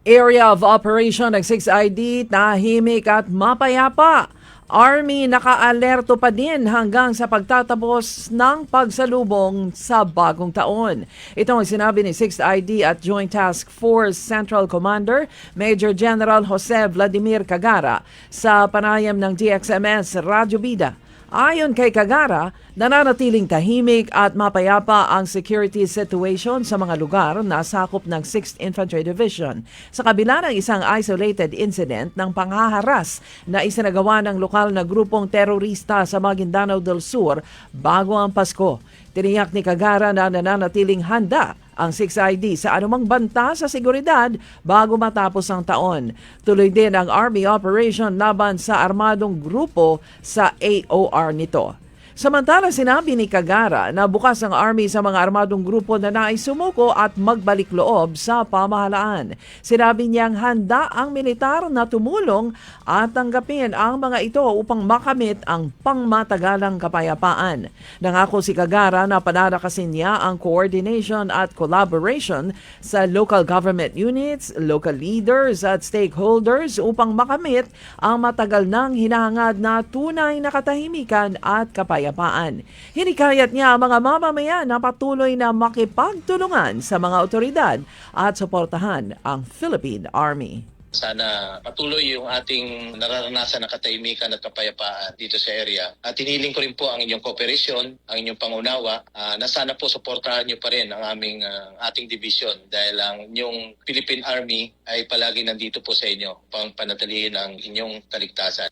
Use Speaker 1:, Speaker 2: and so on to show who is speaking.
Speaker 1: Area of operation ng 6ID, tahimik at mapayapa. Army naka-alerto pa din hanggang sa pagtatapos ng pagsalubong sa bagong taon. Ito ang sinabi ni 6ID at Joint Task Force Central Commander Major General Jose Vladimir Cagara sa panayam ng DXMS Radyo Bida. Ayon kay Cagara, nananatiling tahimik at mapayapa ang security situation sa mga lugar na sakop ng 6th Infantry Division sa kabila ng isang isolated incident ng panghaharas na isinagawa ng lokal na grupong terorista sa Maguindanao del Sur bago ang Pasko. Tiniyak ni Cagara na nananatiling handa ang 6ID sa anumang banta sa seguridad bago matapos ang taon. Tuloy din ang Army operation laban sa armadong grupo sa AOR nito. Samantala, sinabi ni Cagara na bukas ang Army sa mga armadong grupo na nais sumuko at magbalik loob sa pamahalaan. Sinabi niyang handa ang militar na tumulong at tanggapin ang mga ito upang makamit ang pangmatagalang kapayapaan. Nangako si Cagara na pananakasin niya ang coordination at collaboration sa local government units, local leaders at stakeholders upang makamit ang matagal nang hinahangad na tunay na katahimikan at kapayapaan. Hinikayat niya ang mga mamamayan na patuloy na makipagtulungan sa mga otoridad at suportahan ang Philippine Army.
Speaker 2: Sana patuloy yung ating nararanasan na katahimikan at kapayapaan dito sa area. At hiniling ko rin po ang inyong kooperasyon, ang inyong pangunawa, na sana po suportahan niyo pa rin ang ating division dahil ang inyong Philippine Army ay palagi nandito po sa inyo pang panatilihin ang inyong kaligtasan.